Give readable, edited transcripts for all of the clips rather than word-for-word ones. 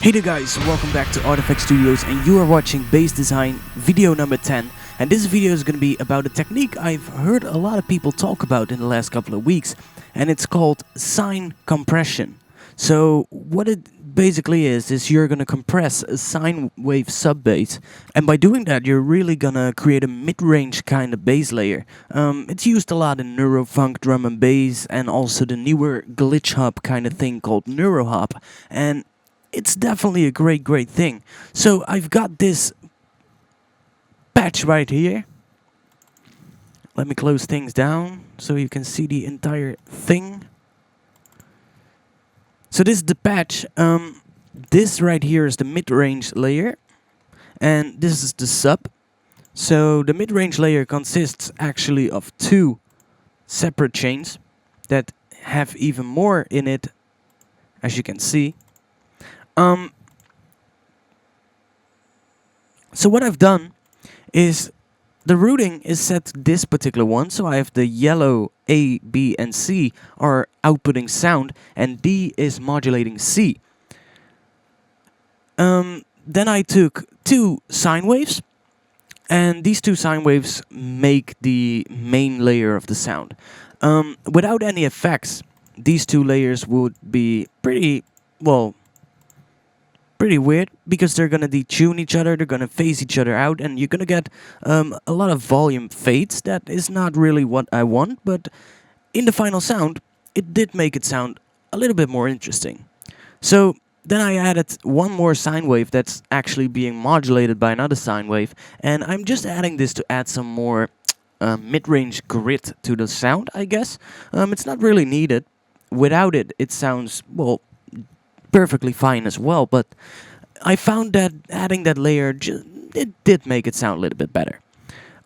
Hey there guys, welcome back to ARTFX Studios, and you are watching bass design video number 10. And this video is going to be about a technique I've heard a lot of people talk about in the last couple of weeks, and it's called sine compression. So what it basically is you're going to compress a sine wave sub bass, and by doing that you're really going to create a mid-range kind of bass layer. It's used a lot in neurofunk drum and bass, and also the newer glitch hop kind of thing called neurohop, and it's definitely a great thing. So I've got this patch right here. Let me close things down so you can see the entire thing. So this is the patch. This right here is the mid-range layer, and this is the sub. So the mid-range layer consists actually of two separate chains that have even more in it, as you can see. So what I've done is the routing is set to this particular one. So I have the yellow A, B, and C are outputting sound, and D is modulating C. Then I took two sine waves, and these two sine waves make the main layer of the sound. Without any effects, these two layers would be pretty weird, because they're gonna detune each other, they're gonna phase each other out, and you're gonna get a lot of volume fades. That is not really what I want, but in the final sound, it did make it sound a little bit more interesting. So then I added one more sine wave that's actually being modulated by another sine wave, and I'm just adding this to add some more mid-range grit to the sound, I guess. It's not really needed. Without it, it sounds, well, perfectly fine as well, but I found that adding that layer, it did make it sound a little bit better.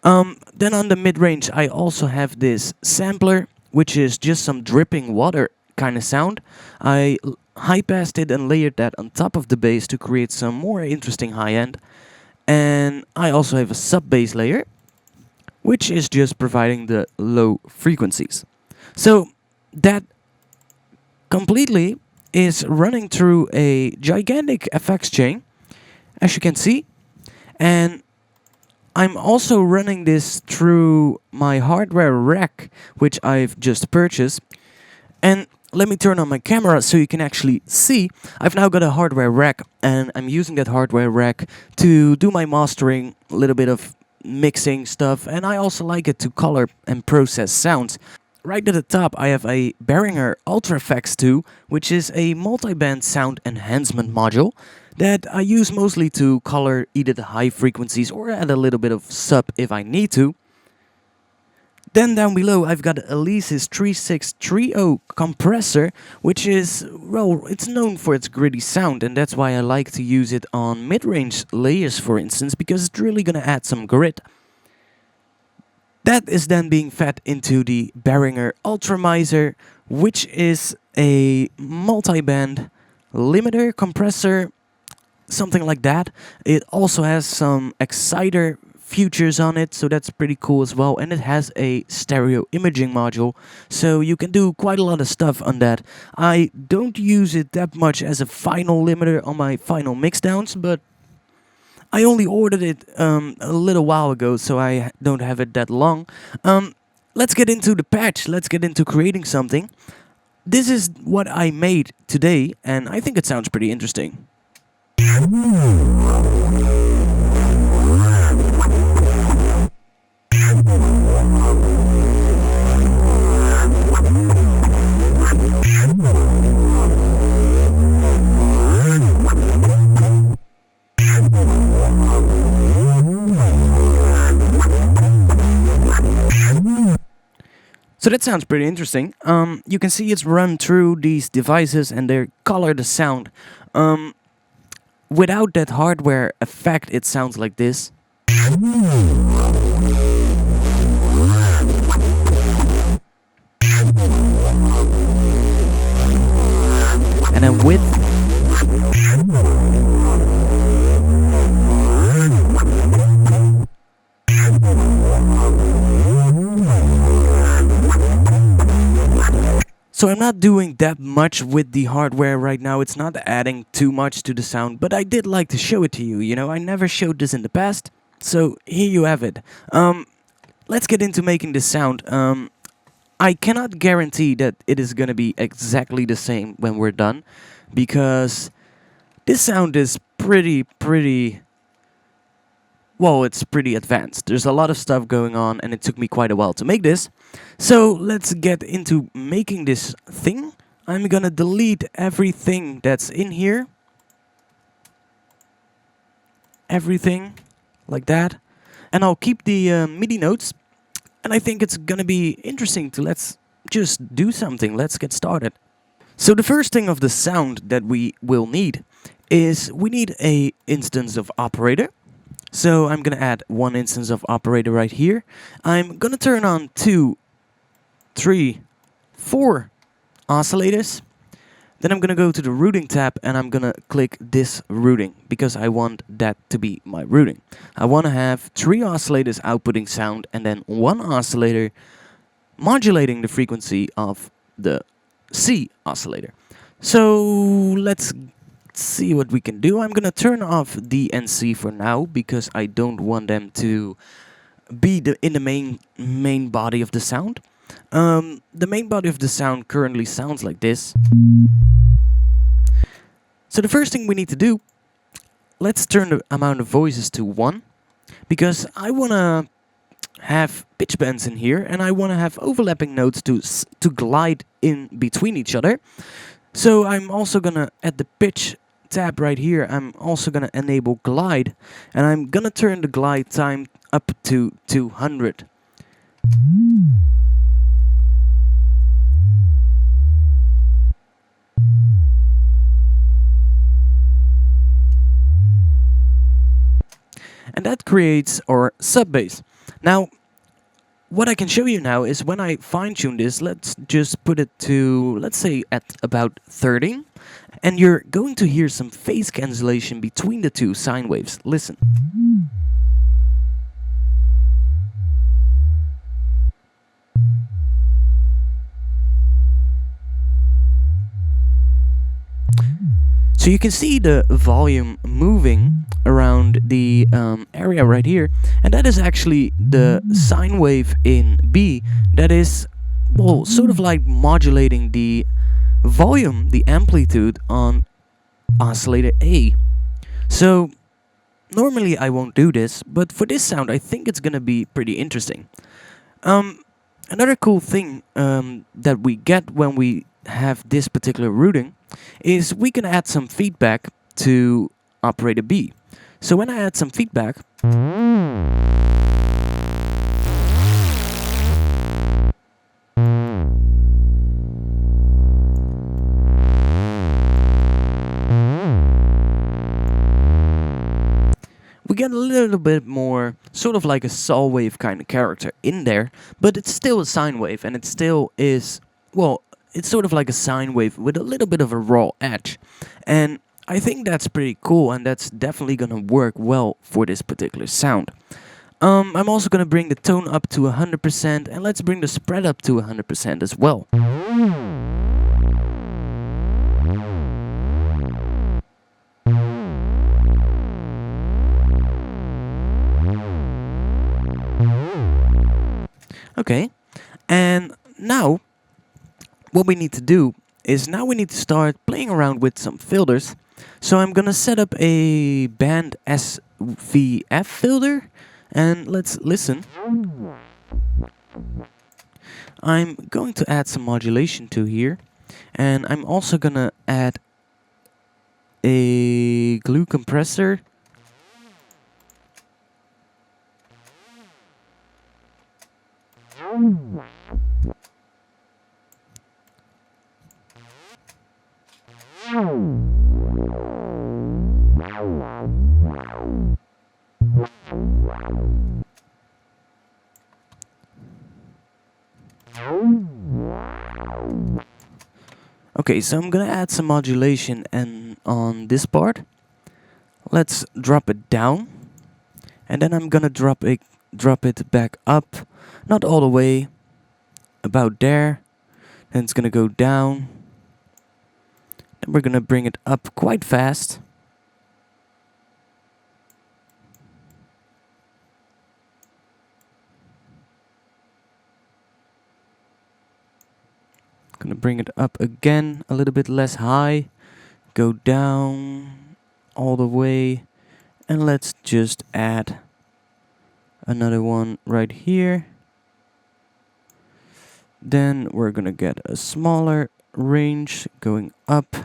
Then on the mid-range, I also have this sampler, which is just some dripping water kind of sound. I high-passed it and layered that on top of the bass to create some more interesting high-end. And I also have a sub-bass layer, which is just providing the low frequencies. So that completely is running through a gigantic FX chain, as you can see, and I'm also running this through my hardware rack, which I've just purchased. And let me turn on my camera so you can actually see. I've now got a hardware rack, and I'm using that hardware rack to do my mastering, a little bit of mixing stuff, and I also like it to color and process sounds. Right at the top, I have a Behringer ARTFX 2, which is a multi-band sound enhancement module that I use mostly to color either the high frequencies or add a little bit of sub if I need to. Then down below, I've got Elise's 3630 compressor, which is, well, it's known for its gritty sound, and that's why I like to use it on mid-range layers, for instance, because it's really gonna add some grit. That is then being fed into the Behringer Ultramizer, which is a multi-band limiter, compressor, something like that. It also has some exciter features on it, so that's pretty cool as well. And it has a stereo imaging module, so you can do quite a lot of stuff on that. I don't use it that much as a final limiter on my final mixdowns, but I only ordered it a little while ago, so I don't have it that long. Let's get into the patch. Let's get into creating something. This is what I made today, and I think it sounds pretty interesting. So that sounds pretty interesting. You can see it's run through these devices and they color the sound. Without that hardware effect, it sounds like this. And then with So I'm not doing that much with the hardware right now. It's not adding too much to the sound, but I did like to show it to you. You know, I never showed this in the past, so here you have it. Let's get into making this sound. I cannot guarantee that it is gonna be exactly the same when we're done, because this sound is pretty. Well, it's pretty advanced. There's a lot of stuff going on, and it took me quite a while to make this. So let's get into making this thing. I'm gonna delete everything that's in here. Everything, like that. And I'll keep the MIDI notes. And I think it's gonna be interesting to let's just do something. Let's get started. So the first thing of the sound that we will need is we need a instance of operator. So I'm gonna add one instance of operator right here. I'm gonna turn on 2, 3, 4 oscillators. Then I'm gonna go to the routing tab and I'm gonna click this routing because I want that to be my routing. I wanna have 3 oscillators outputting sound and then 1 oscillator modulating the frequency of the C oscillator. So let's see what we can do. I'm gonna turn off D and C for now because I don't want them to be in the main body of the sound. The main body of the sound currently sounds like this. So the first thing we need to do, let's turn the amount of voices to 1 because I wanna have pitch bends in here and I wanna have overlapping notes to glide in between each other. So I'm also gonna add the pitch tab right here. I'm also gonna enable glide and I'm gonna turn the glide time up to 200. And that creates our sub bass. Now, what I can show you now is when I fine tune this, let's just put it to, let's say at about 30. And you're going to hear some phase cancellation between the 2 sine waves. Listen. So you can see the volume moving around the area right here, and that is actually the sine wave in B that is, well, sort of like modulating the volume, the amplitude on oscillator A. So normally I won't do this, but for this sound I think it's gonna be pretty interesting. Another cool thing that we get when we have this particular routing is we can add some feedback to operator B. So when I add some feedback, we get a little bit more, sort of like a saw wave kind of character in there, but it's still a sine wave, and it still is, well, it's sort of like a sine wave with a little bit of a raw edge. And I think that's pretty cool, and that's definitely gonna work well for this particular sound. I'm also gonna bring the tone up to 100%, and let's bring the spread up to 100% as well. Okay, and now what we need to do is now we need to start playing around with some filters. So I'm gonna set up a band SVF filter and let's listen. I'm going to add some modulation to here, and I'm also gonna add a glue compressor. Okay, so I'm gonna add some modulation and on this part. Let's drop it down, and then I'm gonna drop it back up, not all the way, about there. and it's gonna go down. Then we're gonna bring it up quite fast. Gonna bring it up again, a little bit less high. Go down all the way, and let's just add another one right here. Then we're gonna get a smaller range going up,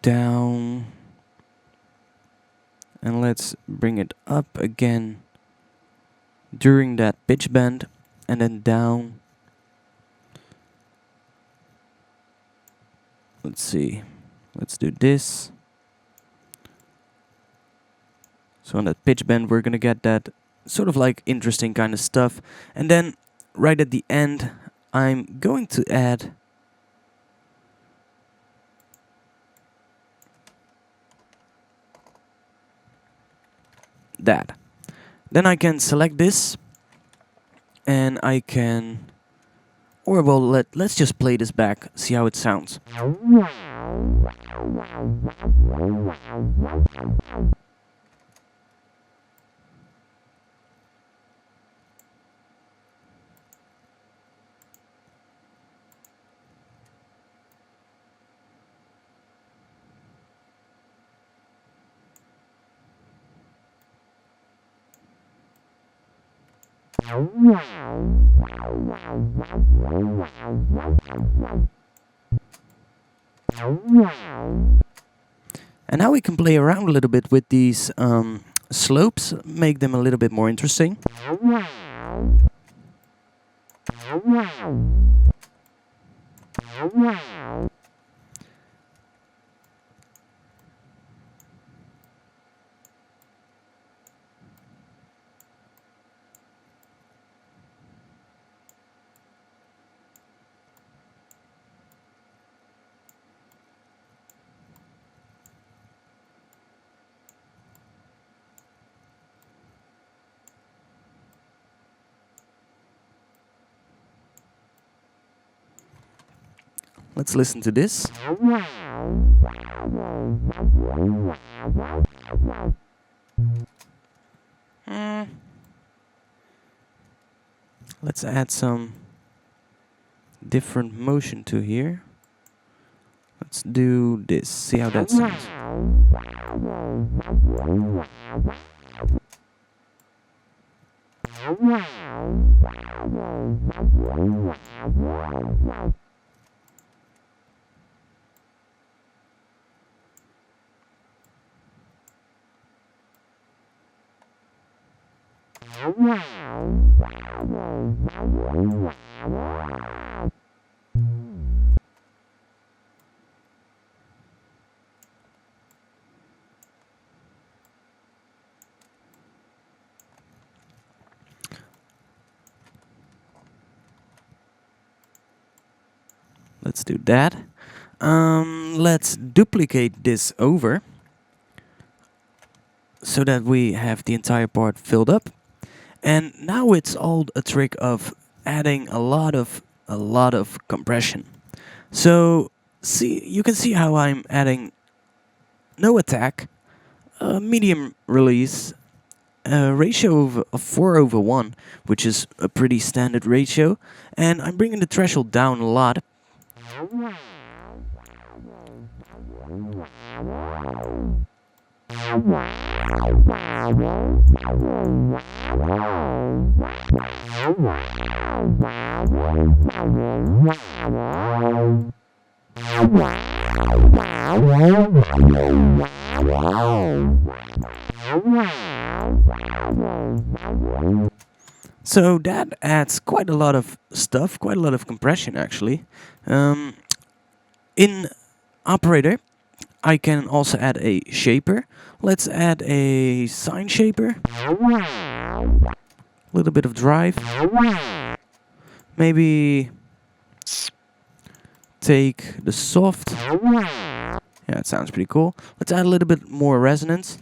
down, and let's bring it up again during that pitch bend, and then down. Let's see, let's do this. So on that pitch bend, we're gonna get that sort of like interesting kind of stuff. And then right at the end, I'm going to add that. Then I can select this, and I can, or well, let's just play this back, see how it sounds. And now we can play around a little bit with these slopes, make them a little bit more interesting. Let's listen to this. Let's add some different motion to here. Let's do this, see how that sounds. Let's do that. Let's duplicate this over so that we have the entire part filled up. And now it's all a trick of adding a lot of compression. So you can see how I'm adding no attack, medium release, a ratio of 4/1, which is a pretty standard ratio, and I'm bringing the threshold down a lot. So that adds quite a lot of stuff, quite a lot of compression actually. In Operator, I can also add a shaper. Let's add a sine shaper. A little bit of drive. Maybe take the soft. Yeah, it sounds pretty cool. Let's add a little bit more resonance.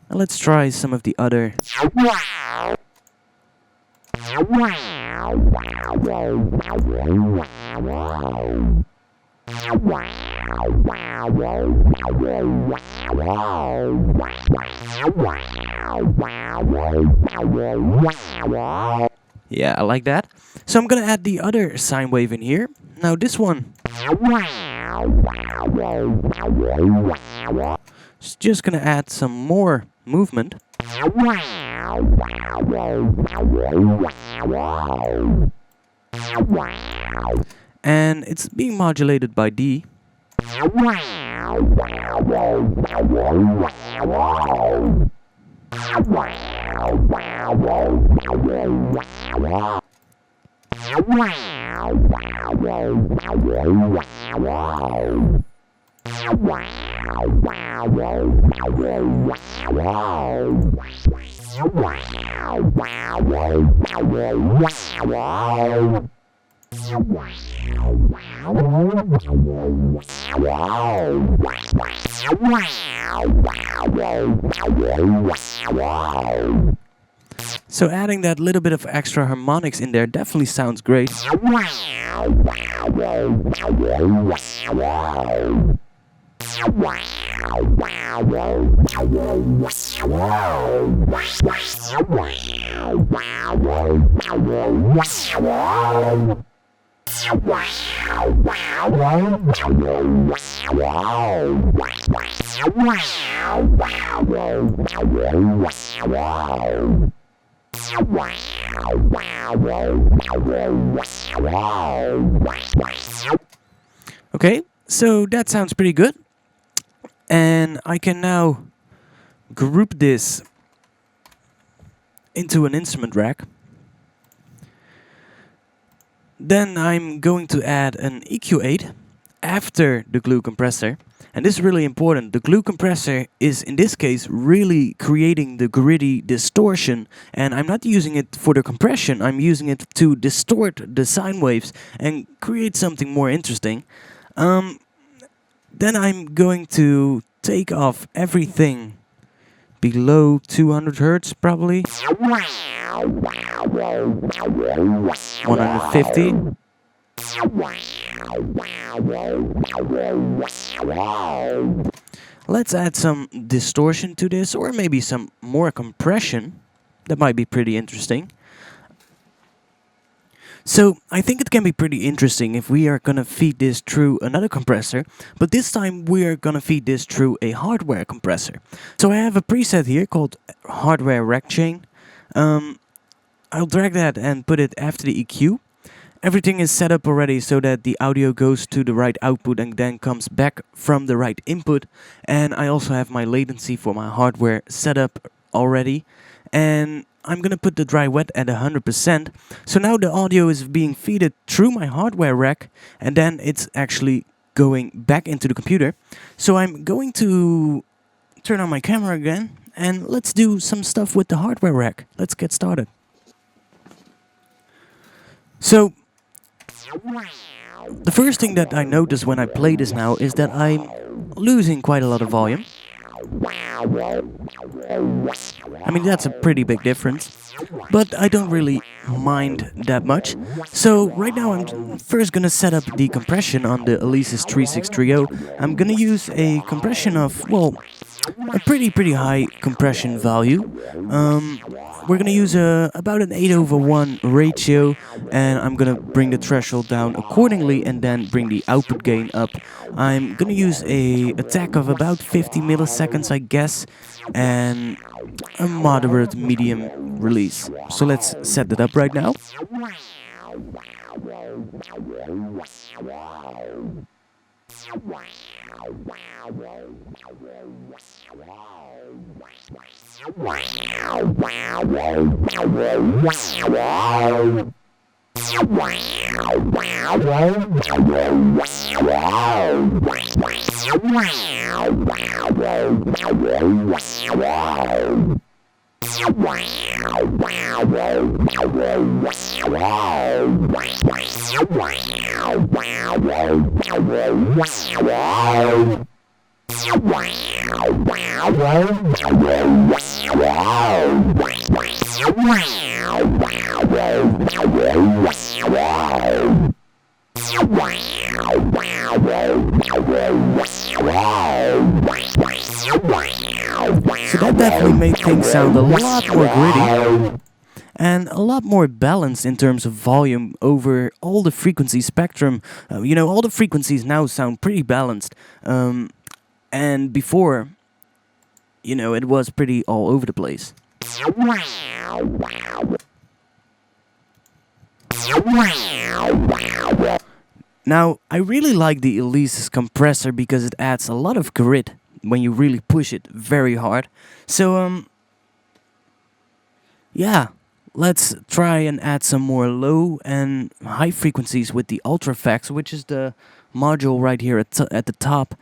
And let's try some of the other. Yeah, I like that. So I'm gonna add the other sine wave in here. Now this one is just gonna add some more movement. And it's being modulated by D. So adding that little bit of extra harmonics in there definitely sounds great. Okay, so that sounds pretty good. And I can now group this into an instrument rack. Then I'm going to add an EQ8 after the glue compressor. And this is really important. The glue compressor is, in this case, really creating the gritty distortion. And I'm not using it for the compression. I'm using it to distort the sine waves and create something more interesting. Then I'm going to take off everything below 200 Hertz, probably. 150. Let's add some distortion to this, or maybe some more compression. That might be pretty interesting. So I think it can be pretty interesting if we are gonna feed this through another compressor, but this time we are gonna feed this through a hardware compressor. So I have a preset here called hardware rack chain. I'll drag that and put it after the EQ. Everything is set up already so that the audio goes to the right output and then comes back from the right input. And I also have my latency for my hardware set up already. And I'm gonna put the dry wet at 100%. So now the audio is being fed through my hardware rack, and then it's actually going back into the computer. So I'm going to turn on my camera again, and let's do some stuff with the hardware rack. Let's get started. So the first thing that I notice when I play this now is that I'm losing quite a lot of volume. I mean, that's a pretty big difference, but I don't really mind that much. So right now I'm first gonna set up the compression on the Alesis 3630. I'm gonna use a compression of, well, a pretty high compression value. We're gonna use about an 8/1 ratio, and I'm gonna bring the threshold down accordingly and then bring the output gain up. I'm gonna use a attack of about 50 milliseconds, I guess, and a moderate medium release. So let's set that up right now. So that definitely made things sound a lot more gritty and a lot more balanced in terms of volume over all the frequency spectrum. You know, all the frequencies now sound pretty balanced. And before, you know, it was pretty all over the place. Now, I really like the Elise's compressor because it adds a lot of grit when you really push it very hard. So, yeah, let's try and add some more low and high frequencies with the ARTFX, which is the module right here at the top.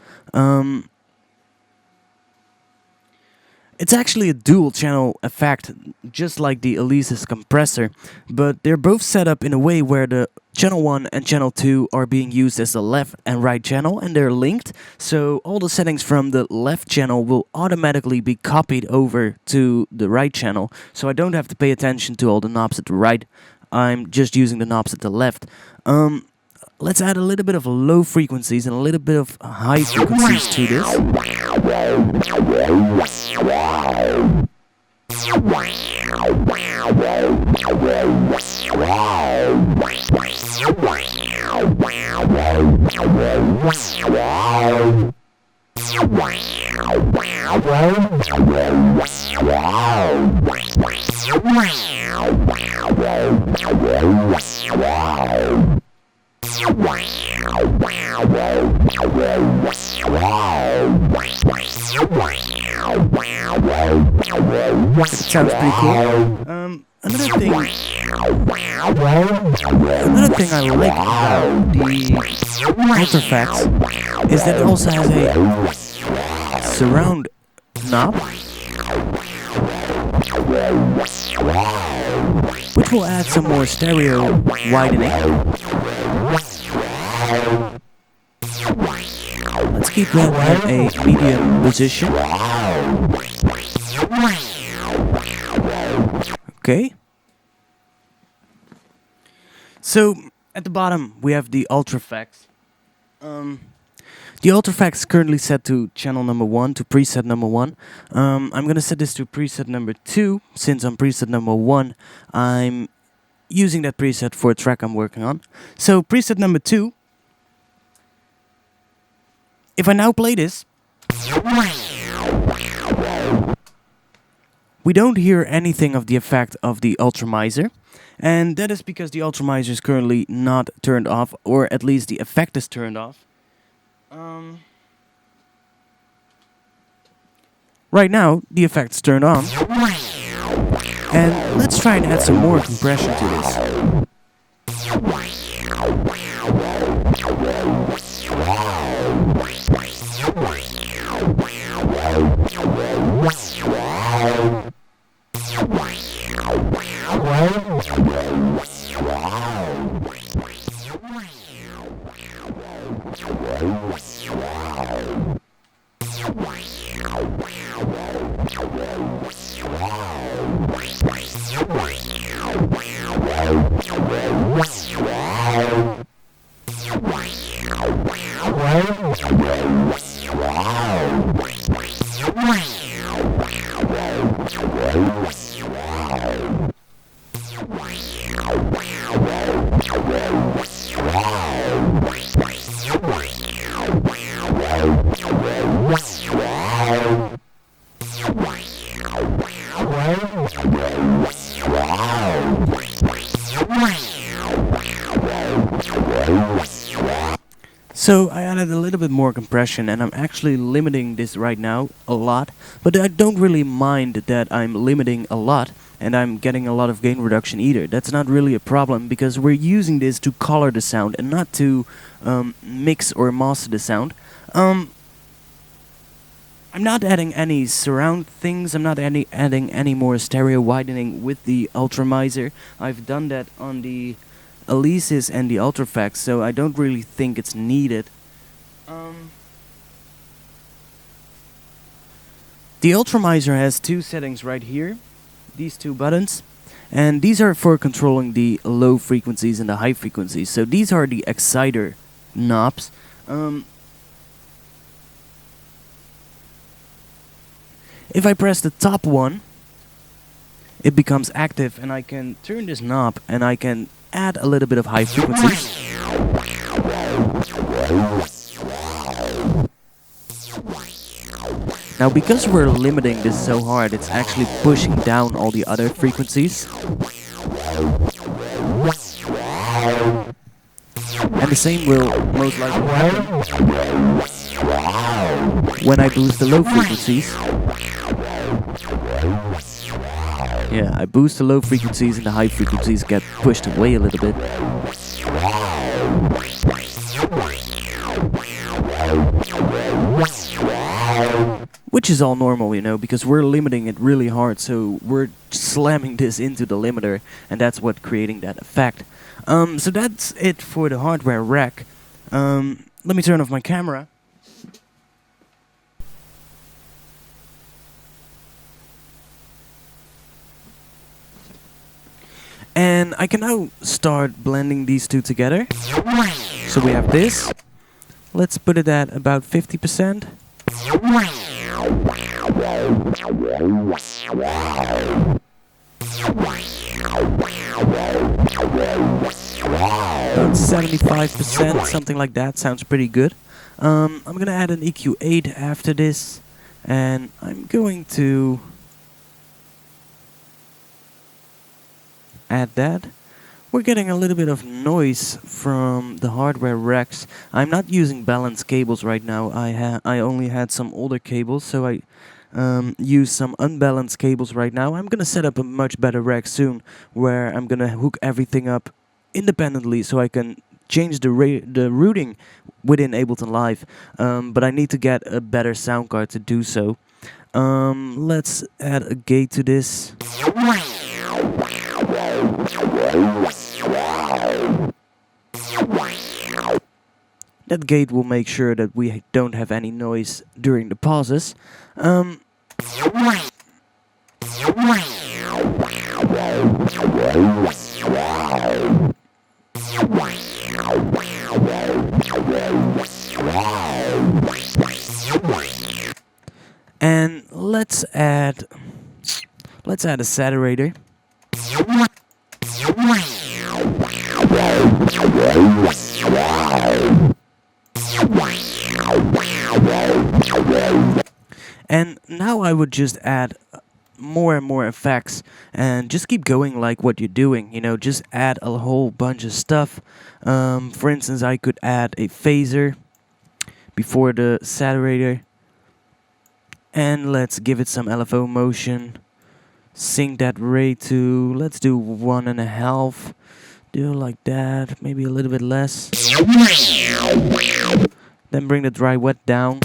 It's actually a dual channel effect, just like the Elise's compressor, but they're both set up in a way where the channel 1 and channel 2 are being used as the left and right channel, and they're linked, so all the settings from the left channel will automatically be copied over to the right channel, so I don't have to pay attention to all the knobs at the right. I'm just using the knobs at the left. Let's add a little bit of low frequencies and a little bit of high frequencies to this. It sounds pretty cool. Another thing I like about the ARTFX is that it also has a surround knob, which will add some more stereo widening. Let's keep that at a medium position. Okay. So at the bottom we have the ARTFX. The ARTFX is currently set to channel number 1, to preset number 1. I'm gonna set this to preset number 2. Since on preset number 1, I'm using that preset for a track I'm working on. So preset number 2. If I now play this, we don't hear anything of the effect of the ultramizer, and that is because the ultramizer is currently not turned off, or at least the effect is turned off. Right now, the effect's turned on, and let's try and add some more compression to this. So I added a little bit more compression, and I'm actually limiting this right now a lot, but I don't really mind that I'm limiting a lot and I'm getting a lot of gain reduction either. That's not really a problem because we're using this to color the sound and not to mix or master the sound. I'm not adding any surround things, I'm not adding any more stereo widening with the ultramizer. I've done that on the Elise's and the ARTFX, so I don't really think it's needed. The Ultramizer has two settings right here, these two buttons, and these are for controlling the low frequencies and the high frequencies. So these are the exciter knobs. If I press the top one, it becomes active, and I can turn this knob and I can add a little bit of high frequency. Now, because we're limiting this so hard, it's actually pushing down all the other frequencies. And the same will most likely happen when I boost the low frequencies. Yeah, I boost the low frequencies and the high frequencies get pushed away a little bit. Which is all normal, you know, because we're limiting it really hard, so we're slamming this into the limiter, and that's what creating that effect. So that's it for the hardware rack. Let me turn off my camera. And I can now start blending these two together. So we have this. Let's put it at about 50%. About 75%, something like that. Sounds pretty good. I'm gonna add an EQ8 after this, and I'm going to add that. We're getting a little bit of noise from the hardware racks. I'm not using balanced cables right now. I only had some older cables, so I use some unbalanced cables right now. I'm gonna set up a much better rack soon, where I'm gonna hook everything up independently, so I can change the routing within Ableton Live. But I need to get a better sound card to do so. Let's add a gate to this. That gate will make sure that we don't have any noise during the pauses. And let's add a saturator. And now I would just add more and more effects and just keep going like what you're doing, you know, just add a whole bunch of stuff. For instance, I could add a phaser before the saturator, and let's give it some LFO motion. Sync that rate to, let's do 1.5. Do it like that, maybe a little bit less. Then bring the dry wet down.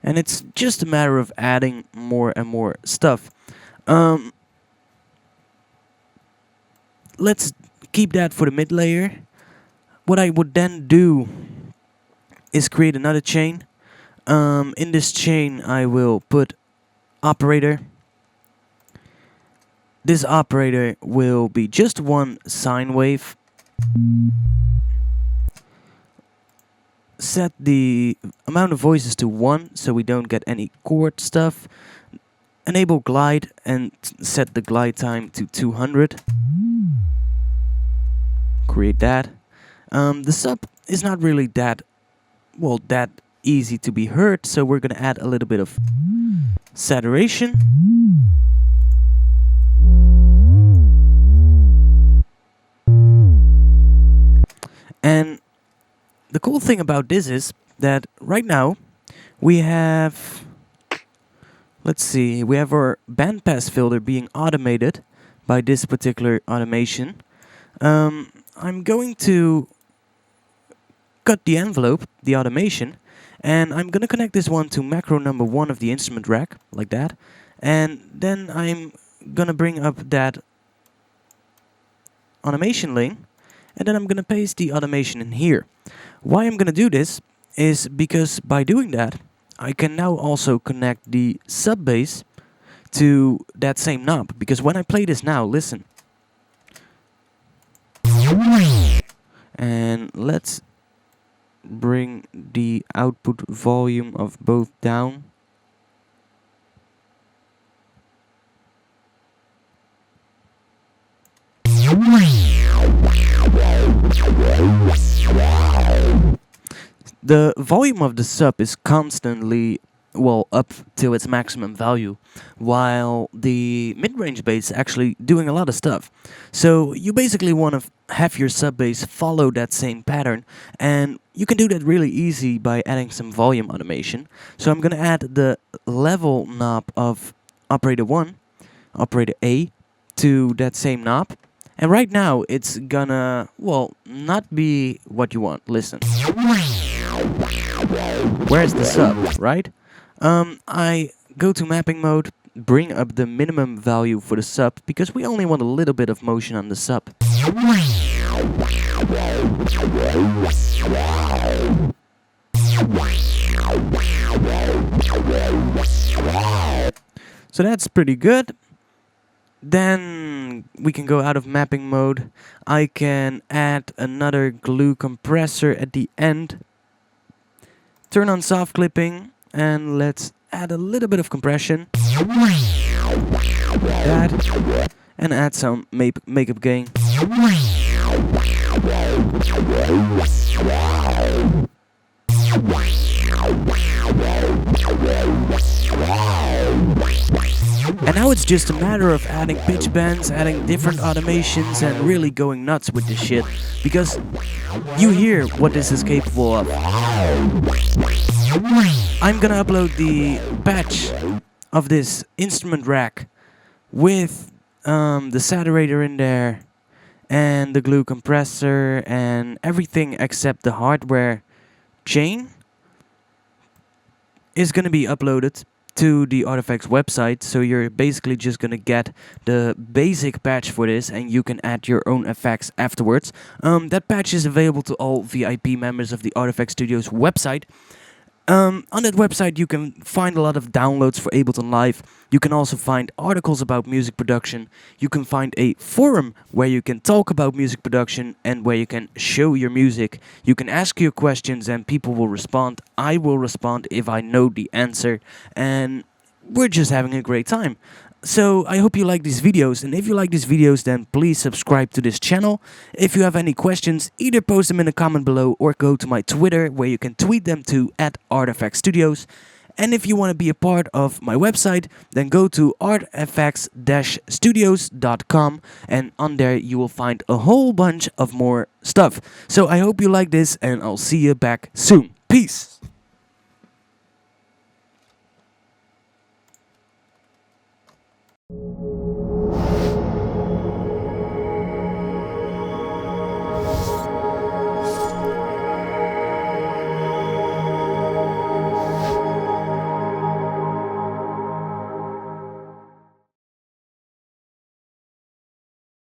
And it's just a matter of adding more and more stuff. Let's keep that for the mid layer. What I would then do is create another chain. In this chain I will put operator. This operator will be just one sine wave. Set the amount of voices to 1 so we don't get any chord stuff. Enable glide and set the glide time to 200. Create that. The sub is not really that easy to be heard, so we're gonna add a little bit of saturation. And the cool thing about this is that right now we have, let's see, we have our bandpass filter being automated by this particular automation. I'm going to cut the envelope, the automation, and I'm going to connect this one to macro number 1 of the instrument rack, like that. And then I'm going to bring up that automation link, and then I'm gonna paste the automation in here. Why I'm gonna do this is because by doing that, I can now also connect the sub bass to that same knob. Because when I play this now, listen. And let's bring the output volume of both down. The volume of the sub is constantly, well, up to its maximum value, while the mid-range bass is actually doing a lot of stuff. So you basically want to have your sub bass follow that same pattern, and you can do that really easy by adding some volume automation. So I'm going to add the level knob of operator 1, operator A, to that same knob. And right now it's gonna, well, not be what you want. Listen. Where's the sub, right? I go to mapping mode, bring up the minimum value for the sub, because we only want a little bit of motion on the sub. So that's pretty good. Then we can go out of mapping mode. I can add another glue compressor at the end. Turn on soft clipping and let's add a little bit of compression. That. And add some makeup gain. And now it's just a matter of adding pitch bends, adding different automations, and really going nuts with this shit. Because you hear what this is capable of. I'm gonna upload the patch of this instrument rack with the saturator in there, and the glue compressor, and everything except the hardware chain is gonna be uploaded to the ARTFX website, so you're basically just gonna get the basic patch for this, and you can add your own effects afterwards. That patch is available to all VIP members of the ARTFX Studios website. On that website you can find a lot of downloads for Ableton Live. You can also find articles about music production. You can find a forum where you can talk about music production and where you can show your music. You can ask your questions and people will respond. I will respond if I know the answer. And we're just having a great time. So I hope you like these videos, and if you like these videos, then please subscribe to this channel. If you have any questions, either post them in a comment below or go to my Twitter, where you can tweet them to @ARTFX Studios. And if you want to be a part of my website, then go to artfx-studios.com, and on there you will find a whole bunch of more stuff. So I hope you like this, and I'll see you back soon. Peace!